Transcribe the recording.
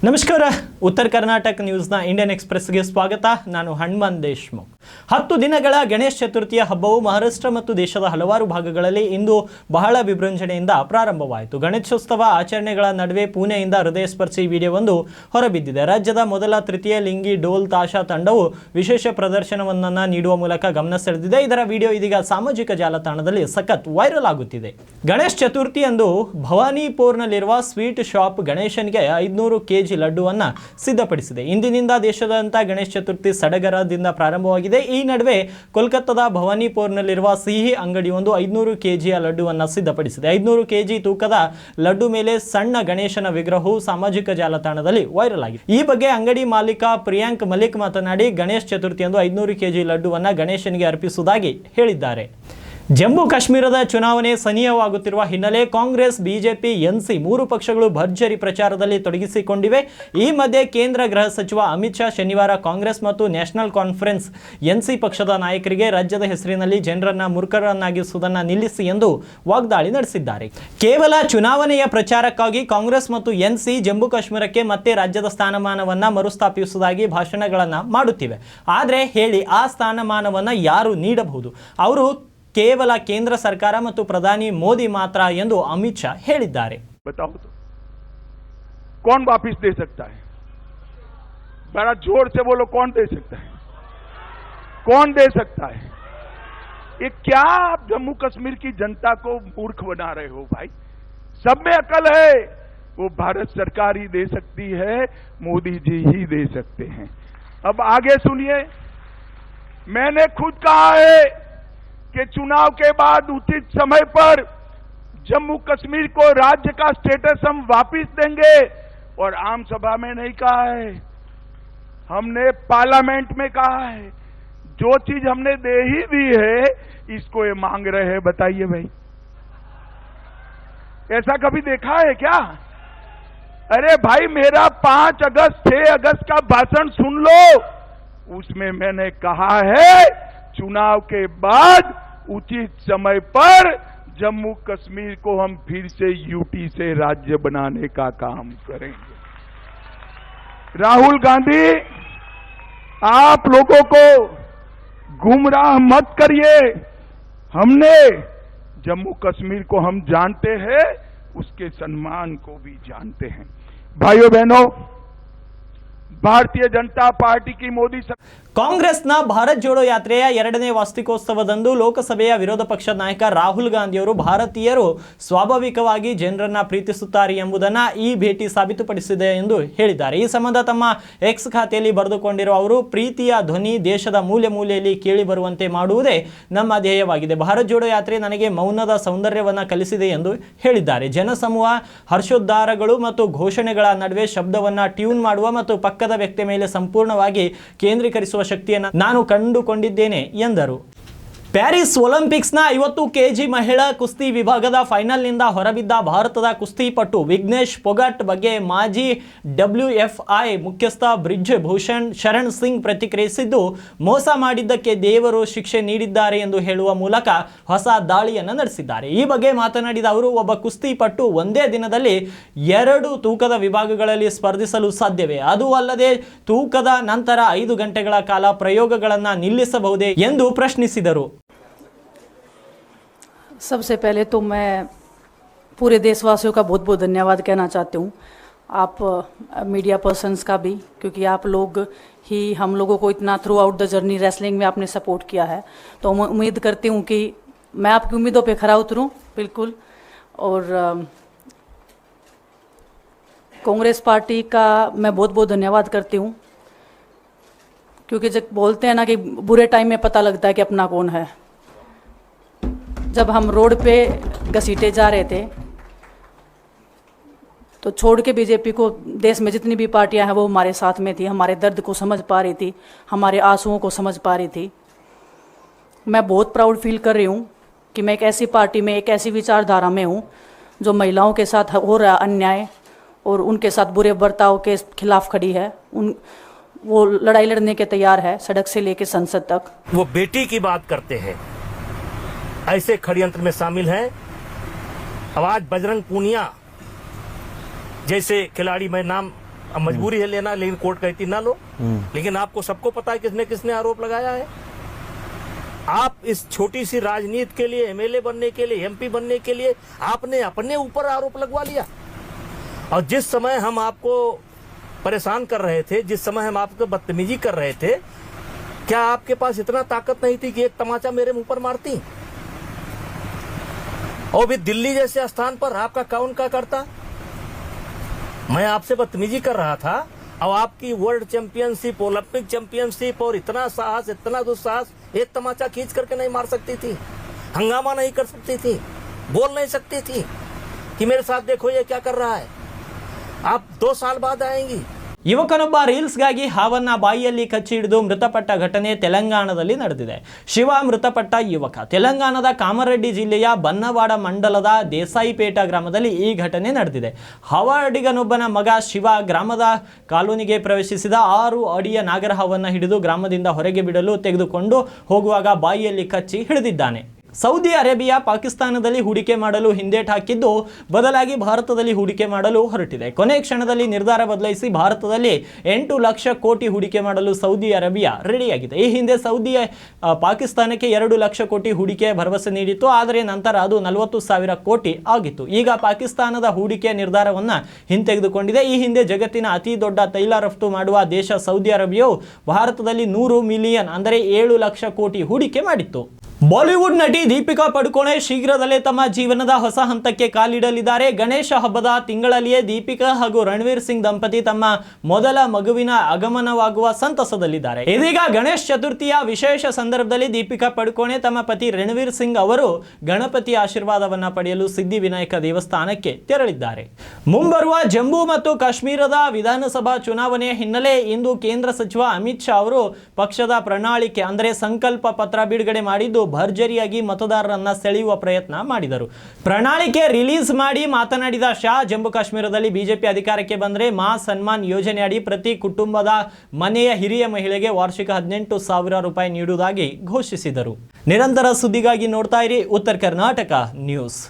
ನಮಸ್ಕಾರ. ಉತ್ತರ ಕರ್ನಾಟಕ ನ್ಯೂಸ್ನ ಇಂಡಿಯನ್ ಎಕ್ಸ್‌ಪ್ರೆಸ್ಗೆ ಸ್ವಾಗತ. ನಾನು ಹನುಮಂತ್ ದೇಶ್ಮುಖ್. 10 ದಿನಗಳ ಗಣೇಶ ಚತುರ್ಥಿಯ ಹಬ್ಬವು ಮಹಾರಾಷ್ಟ್ರ ಮತ್ತು ದೇಶದ ಹಲವಾರು ಭಾಗಗಳಲ್ಲಿ ಇಂದು ಬಹಳ ವಿಜೃಂಭಣೆಯಿಂದ ಪ್ರಾರಂಭವಾಯಿತು. ಗಣೇಶೋತ್ಸವ ಆಚರಣೆಗಳ ನಡುವೆ ಪುಣೆಯಿಂದ ಹೃದಯಸ್ಪರ್ಶಿ ವಿಡಿಯೋವೊಂದು ಹೊರಬಿದ್ದಿದೆ. ರಾಜ್ಯದ ಮೊದಲ ತೃತೀಯ ಲಿಂಗಿ ಡೋಲ್ ತಾಶಾ ತಂಡವು ವಿಶೇಷ ಪ್ರದರ್ಶನವನ್ನು ನೀಡುವ ಮೂಲಕ ಗಮನ ಸೆಳೆದಿದೆ. ಇದರ ವಿಡಿಯೋ ಇದೀಗ ಸಾಮಾಜಿಕ ಜಾಲತಾಣದಲ್ಲಿ ಸಖತ್ ವೈರಲ್ ಆಗುತ್ತಿದೆ. ಗಣೇಶ ಚತುರ್ಥಿಯಂದು ಭವಾನಿಪುರ್ನಲ್ಲಿರುವ ಸ್ವೀಟ್ ಶಾಪ್ ಗಣೇಶನಿಗೆ 500 kg ಲಡ್ಡುವನ್ನು ಸಿದ್ಧಪಡಿಸಿದೆ. ಇಂದಿನಿಂದ ದೇಶದಾದ್ಯಂತ ಗಣೇಶ ಚತುರ್ಥಿ ಸಡಗರದಿಂದ ಪ್ರಾರಂಭವಾಗಿದೆ. ಈ ನಡುವೆ ಕೋಲ್ಕತ್ತಾದ ಭವಾನಿಪುರ್ನಲ್ಲಿರುವ ಸಿಹಿ ಅಂಗಡಿಯೊಂದು 500 kg ಲಡ್ಡುವನ್ನು ಸಿದ್ಧಪಡಿಸಿದೆ. 500 kg ತೂಕದ ಲಡ್ಡು ಮೇಲೆ ಸಣ್ಣ ಗಣೇಶನ ವಿಗ್ರಹವು ಸಾಮಾಜಿಕ ಜಾಲತಾಣದಲ್ಲಿ ವೈರಲ್ ಆಗಿದೆ. ಈ ಬಗ್ಗೆ ಅಂಗಡಿ ಮಾಲೀಕ ಪ್ರಿಯಾಂಕ್ ಮಲಿಕ್ ಮಾತನಾಡಿ, ಗಣೇಶ ಚತುರ್ಥಿಯಂದು 500 kg ಲಡ್ಡುವನ್ನು ಗಣೇಶನಿಗೆ ಅರ್ಪಿಸುವುದಾಗಿ ಹೇಳಿದ್ದಾರೆ. ಜಮ್ಮು ಕಾಶ್ಮೀರದ ಚುನಾವಣೆ ಸನಿಹವಾಗುತ್ತಿರುವ ಹಿನ್ನೆಲೆ ಕಾಂಗ್ರೆಸ್, ಬಿಜೆಪಿ, ಎನ್ಸಿ 3 ಪಕ್ಷಗಳು ಭರ್ಜರಿ ಪ್ರಚಾರದಲ್ಲಿ ತೊಡಗಿಸಿಕೊಂಡಿವೆ. ಈ ಮಧ್ಯೆ ಕೇಂದ್ರ ಗೃಹ ಸಚಿವ ಅಮಿತ್ ಶಾ ಶನಿವಾರ ಕಾಂಗ್ರೆಸ್ ಮತ್ತು ನ್ಯಾಷನಲ್ ಕಾನ್ಫರೆನ್ಸ್ ಎನ್ಸಿ ಪಕ್ಷದ ನಾಯಕರಿಗೆ ರಾಜ್ಯದ ಹೆಸರಿನಲ್ಲಿ ಜನರನ್ನ ಮೂರ್ಖರನ್ನಾಗಿಸುವುದನ್ನು ನಿಲ್ಲಿಸಿ ಎಂದು ವಾಗ್ದಾಳಿ ನಡೆಸಿದ್ದಾರೆ. ಕೇವಲ ಚುನಾವಣೆಯ ಪ್ರಚಾರಕ್ಕಾಗಿ ಕಾಂಗ್ರೆಸ್ ಮತ್ತು ಎನ್ಸಿ ಜಮ್ಮು ಕಾಶ್ಮೀರಕ್ಕೆ ಮತ್ತೆ ರಾಜ್ಯದ ಸ್ಥಾನಮಾನವನ್ನು ಮರುಸ್ಥಾಪಿಸುವುದಾಗಿ ಭಾಷಣಗಳನ್ನು ಮಾಡುತ್ತಿವೆ. ಆದರೆ ಹೇಳಿ, ಆ ಸ್ಥಾನಮಾನವನ್ನು ಯಾರು ನೀಡಬಹುದು? ಅವರು ಕೇವಲ ಕೇಂದ್ರ ಸರ್ಕಾರ ಮತ್ತು ಪ್ರಧಾನಿ ಮೋದಿ ಮಾತ್ರ ಎಂದು ಅಮಿತ್ ಶಾ ಹೇಳಿದ್ದಾರೆ. बताओ तो कौन वापिस दे सकता है? बड़ा जोर से बोलो, कौन दे सकता है? कौन दे सकता है? ये क्या आप जम्मू कश्मीर की जनता को मूर्ख बना रहे हो भाई? सब में अकल है, वो भारत सरकार ही दे सकती है, मोदी जी ही दे सकते हैं. अब आगे सुनिए, मैंने खुद कहा है कि चुनाव के बाद उचित समय पर जम्मू कश्मीर को राज्य का स्टेटस हम वापस देंगे. और आम सभा में नहीं कहा है, हमने पार्लियामेंट में कहा है. जो चीज हमने दे ही दी है, इसको ये मांग रहे हैं. बताइए भाई, ऐसा कभी देखा है क्या? अरे भाई, मेरा 5 अगस्त 6 अगस्त का भाषण सुन लो. उसमें मैंने कहा है, चुनाव के बाद उचित समय पर जम्मू कश्मीर को हम फिर से यूटी से राज्य बनाने का काम करेंगे. राहुल गांधी, आप लोगों को गुमराह मत करिए. हमने जम्मू कश्मीर को हम जानते हैं, उसके सम्मान को भी जानते हैं. भाइयों बहनों, भारतीय जनता पार्टी की मोदी ಕಾಂಗ್ರೆಸ್ನ ಭಾರತ್ ಜೋಡೋ ಯಾತ್ರೆಯ 2ನೇ ವಾರ್ಷಿಕೋತ್ಸವದಂದು ಲೋಕಸಭೆಯ ವಿರೋಧ ಪಕ್ಷದ ನಾಯಕ ರಾಹುಲ್ ಗಾಂಧಿಯವರು ಭಾರತೀಯರು ಸ್ವಾಭಾವಿಕವಾಗಿ ಜನರನ್ನ ಪ್ರೀತಿಸುತ್ತಾರೆ ಎಂಬುದನ್ನು ಈ ಭೇಟಿ ಸಾಬೀತುಪಡಿಸಿದೆ ಎಂದು ಹೇಳಿದ್ದಾರೆ. ಈ ಸಂಬಂಧ ತಮ್ಮ ಎಕ್ಸ್ ಖಾತೆಯಲ್ಲಿ ಬರೆದುಕೊಂಡಿರುವ ಅವರು, ಪ್ರೀತಿಯ ಧ್ವನಿ ದೇಶದ ಮೂಲೆ ಮೂಲೆಯಲ್ಲಿ ಕೇಳಿ ಬರುವಂತೆ ಮಾಡುವುದೇ ನಮ್ಮ ಧ್ಯೇಯವಾಗಿದೆ. ಭಾರತ್ ಜೋಡೋ ಯಾತ್ರೆ ನನಗೆ ಮೌನದ ಸೌಂದರ್ಯವನ್ನು ಕಲಿಸಿದೆ ಎಂದು ಹೇಳಿದ್ದಾರೆ. ಜನಸಮೂಹ ಹರ್ಷೋದ್ಗಾರಗಳು ಮತ್ತು ಘೋಷಣೆಗಳ ನಡುವೆ ಶಬ್ದವನ್ನು ಟ್ಯೂನ್ ಮಾಡುವ ಮತ್ತು ಪಕ್ಕದ ವ್ಯಕ್ತಿಯ ಮೇಲೆ ಸಂಪೂರ್ಣವಾಗಿ ಕೇಂದ್ರೀಕರಿಸುವ ಶಕ್ತಿಯನ್ನು ನಾನು ಕಂಡುಕೊಂಡಿದ್ದೇನೆ ಎಂದರು. ಪ್ಯಾರಿಸ್ ಒಲಿಂಪಿಕ್ಸ್ನ 50 kg ಮಹಿಳಾ ಕುಸ್ತಿ ವಿಭಾಗದ ಫೈನಲ್ನಿಂದ ಹೊರಬಿದ್ದ ಭಾರತದ ಕುಸ್ತಿಪಟು ವಿಘ್ನೇಶ್ ಫೋಗಟ್ ಬಗ್ಗೆ ಮಾಜಿ WFI ಮುಖ್ಯಸ್ಥ ಬ್ರಿಜ್ ಭೂಷಣ್ ಶರಣ್ ಸಿಂಗ್ ಪ್ರತಿಕ್ರಿಯಿಸಿದ್ದು, ಮೋಸ ಮಾಡಿದ್ದಕ್ಕೆ ದೇವರು ಶಿಕ್ಷೆ ನೀಡಿದ್ದಾರೆ ಎಂದು ಹೇಳುವ ಮೂಲಕ ಹೊಸ ದಾಳಿಯನ್ನು ನಡೆಸಿದ್ದಾರೆ. ಈ ಬಗ್ಗೆ ಮಾತನಾಡಿದ ಅವರು, ಒಬ್ಬ ಕುಸ್ತಿಪಟು ಒಂದೇ ದಿನದಲ್ಲಿ 2 ತೂಕದ ವಿಭಾಗಗಳಲ್ಲಿ ಸ್ಪರ್ಧಿಸಲು ಸಾಧ್ಯವೇ? ಅದು ಅಲ್ಲದೆ ತೂಕದ ನಂತರ 5 ಗಂಟೆಗಳ ಕಾಲ ಪ್ರಯೋಗಗಳನ್ನು ನಿಲ್ಲಿಸಬಹುದೇ ಎಂದು ಪ್ರಶ್ನಿಸಿದರು. सबसे पहले तो मैं पूरे देशवासियों का बहुत बहुत धन्यवाद कहना चाहती हूँ, आप मीडिया पर्सन्स का भी, क्योंकि आप लोग ही हम लोगों को इतना through out the journey wrestling में आपने सपोर्ट किया है. तो मैं उम्मीद करती हूँ कि मैं आपकी उम्मीदों पे खरा उतरूँ बिल्कुल. और कांग्रेस पार्टी का मैं बहुत बहुत धन्यवाद करती हूँ, क्योंकि जब बोलते हैं ना कि बुरे टाइम में पता लगता है कि अपना कौन है. जब हम रोड पे घसीटे जा रहे थे तो छोड़ के बीजेपी को देश में जितनी भी पार्टियां हैं वो हमारे साथ में थी, हमारे दर्द को समझ पा रही थी, हमारे आंसुओं को समझ पा रही थी. मैं बहुत प्राउड फील कर रही हूँ कि मैं एक ऐसी पार्टी में, एक ऐसी विचारधारा में हूँ जो महिलाओं के साथ हो रहा अन्याय और उनके साथ बुरे बर्ताव के खिलाफ खड़ी है. वो लड़ाई लड़ने के तैयार है, सड़क से लेकर संसद तक. वो बेटी की बात करते हैं, ऐसे षड्यंत्र में शामिल हैं. अब आज बजरंग पूनिया जैसे खिलाड़ी, मैं नाम अब मजबूरी है लेना, लेकिन कोर्ट कहती ना लो। लेकिन आपको सबको पता है किसने किसने आरोप लगाया है। आप इस छोटी सी राजनीति के लिए, एमएलए बनने के लिए, एमपी बनने के लिए आपने अपने ऊपर आरोप लगवा लिया। और जिस समय हम आपको परेशान कर रहे थे, जिस समय हम आपको बदतमीजी कर रहे थे, क्या आपके पास इतना ताकत नहीं थी कि एक तमाचा मेरे मुंह पर मारती? और भी दिल्ली जैसे स्थान पर आपका कौन क्या करता? मैं आपसे बदतमीजी कर रहा था और आपकी वर्ल्ड चैंपियनशिप, ओलंपिक चैंपियनशिप और इतना साहस, इतना दुस्साहस एक तमाचा खींच करके नहीं मार सकती थी, हंगामा नहीं कर सकती थी, बोल नहीं सकती थी कि मेरे साथ देखो ये क्या कर रहा है। आप 2 साल बाद आएंगी। ಯುವಕನೊಬ್ಬ ರೀಲ್ಸ್ಗಾಗಿ ಹಾವನ್ನ ಬಾಯಿಯಲ್ಲಿ ಕಚ್ಚಿ ಹಿಡಿದು ಮೃತಪಟ್ಟ ಘಟನೆ ತೆಲಂಗಾಣದಲ್ಲಿ ನಡೆದಿದೆ. ಶಿವ ಮೃತಪಟ್ಟ ಯುವಕ ತೆಲಂಗಾಣದ ಕಾಮಾರೆಡ್ಡಿ ಜಿಲ್ಲೆಯ ಬನ್ನವಾಡ ಮಂಡಲದ ದೇಸಾಯಿಪೇಟ ಗ್ರಾಮದಲ್ಲಿ ಈ ಘಟನೆ ನಡೆದಿದೆ. ಹವಾಡಿಗನೊಬ್ಬನ ಮಗ ಶಿವ ಗ್ರಾಮದ ಕಾಲೋನಿಗೆ ಪ್ರವೇಶಿಸಿದ 6 ಅಡಿಯ ನಾಗರಹಾವನ್ನು ಹಿಡಿದು ಗ್ರಾಮದಿಂದ ಹೊರಗೆ ಬಿಡಲು ತೆಗೆದುಕೊಂಡು ಹೋಗುವಾಗ ಬಾಯಿಯಲ್ಲಿ ಕಚ್ಚಿ ಹಿಡಿದಿದ್ದಾನೆ. ಸೌದಿ ಅರೇಬಿಯಾ ಪಾಕಿಸ್ತಾನದಲ್ಲಿ ಹೂಡಿಕೆ ಮಾಡಲು ಹಿಂದೇಟು ಹಾಕಿದ್ದು ಬದಲಾಗಿ ಭಾರತದಲ್ಲಿ ಹೂಡಿಕೆ ಮಾಡಲು ಹೊರಟಿದೆ. ಕೊನೆ ಕ್ಷಣದಲ್ಲಿ ನಿರ್ಧಾರ ಬದಲಾಯಿಸಿ ಭಾರತದಲ್ಲಿ 8 ಲಕ್ಷ ಕೋಟಿ ಹೂಡಿಕೆ ಮಾಡಲು ಸೌದಿ ಅರೇಬಿಯಾ ರೆಡಿಯಾಗಿದೆ. ಈ ಹಿಂದೆ ಸೌದಿ ಪಾಕಿಸ್ತಾನಕ್ಕೆ 2 ಲಕ್ಷ ಕೋಟಿ ಹೂಡಿಕೆ ಭರವಸೆ ನೀಡಿತ್ತು, ಆದರೆ ನಂತರ ಅದು 40,000 ಕೋಟಿ ಆಗಿತ್ತು. ಈಗ ಪಾಕಿಸ್ತಾನದ ಹೂಡಿಕೆ ನಿರ್ಧಾರವನ್ನು ಹಿಂತೆಗೆದುಕೊಂಡಿದೆ. ಈ ಹಿಂದೆ ಜಗತ್ತಿನ ಅತಿ ದೊಡ್ಡ ತೈಲ ರಫ್ತು ಮಾಡುವ ದೇಶ ಸೌದಿ ಅರೇಬಿಯಾವು ಭಾರತದಲ್ಲಿ 100 ಮಿಲಿಯನ್ ಅಂದರೆ 7 ಲಕ್ಷ ಕೋಟಿ ಹೂಡಿಕೆ ಮಾಡಿತ್ತು. ಬಾಲಿವುಡ್ ನಟಿ ದೀಪಿಕಾ ಪಡುಕೋಣೆ ಶೀಘ್ರದಲ್ಲೇ ತಮ್ಮ ಜೀವನದ ಹೊಸ ಹಂತಕ್ಕೆ ಕಾಲಿಡಲಿದ್ದಾರೆ. ಗಣೇಶ ಹಬ್ಬದ ತಿಂಗಳಲ್ಲಿಯೇ ದೀಪಿಕಾ ಹಾಗೂ ರಣವೀರ್ ಸಿಂಗ್ ದಂಪತಿ ತಮ್ಮ ಮೊದಲ ಮಗುವಿನ ಆಗಮನವಾಗುವ ಸಂತಸದಲ್ಲಿದ್ದಾರೆ. ಇದೀಗ ಗಣೇಶ ಚತುರ್ಥಿಯ ವಿಶೇಷ ಸಂದರ್ಭದಲ್ಲಿ ದೀಪಿಕಾ ಪಡುಕೋಣೆ ತಮ್ಮ ಪತಿ ರಣವೀರ್ ಸಿಂಗ್ ಅವರು ಗಣಪತಿ ಆಶೀರ್ವಾದವನ್ನ ಪಡೆಯಲು ಸಿದ್ಧಿವಿನಾಯಕ ದೇವಸ್ಥಾನಕ್ಕೆ ತೆರಳಿದ್ದಾರೆ. ಮುಂಬರುವ ಜಮ್ಮು ಮತ್ತು ಕಾಶ್ಮೀರದ ವಿಧಾನಸಭಾ ಚುನಾವಣೆಯ ಹಿನ್ನೆಲೆ ಇಂದು ಕೇಂದ್ರ ಸಚಿವ ಅಮಿತ್ ಶಾ ಅವರು ಪಕ್ಷದ ಪ್ರಣಾಳಿಕೆ ಅಂದರೆ ಸಂಕಲ್ಪ ಪತ್ರ ಬಿಡುಗಡೆ ಮಾಡಿದ್ದು ಭರ್ಜರಿಯಾಗಿ ಮತದಾರರನ್ನ ಸೆಳೆಯುವ ಪ್ರಯತ್ನ ಮಾಡಿದರು. ಪ್ರಣಾಳಿಕೆ ರಿಲೀಸ್ ಮಾಡಿ ಮಾತನಾಡಿದ ಶಾ, ಜಮ್ಮು ಕಾಶ್ಮೀರದಲ್ಲಿ ಬಿಜೆಪಿ ಅಧಿಕಾರಕ್ಕೆ ಬಂದರೆ ಮಾ ಸನ್ಮಾನ್ ಯೋಜನೆ ಅಡಿ ಪ್ರತಿ ಕುಟುಂಬದ ಮನೆಯ ಹಿರಿಯ ಮಹಿಳೆಗೆ ವಾರ್ಷಿಕ 18,000 ರೂಪಾಯಿ ನೀಡುವುದಾಗಿ ಘೋಷಿಸಿದರು. ನಿರಂತರ ಸುದ್ದಿಗಾಗಿ ನೋಡ್ತಾ ಇರಿ ಉತ್ತರ ಕರ್ನಾಟಕ ನ್ಯೂಸ್.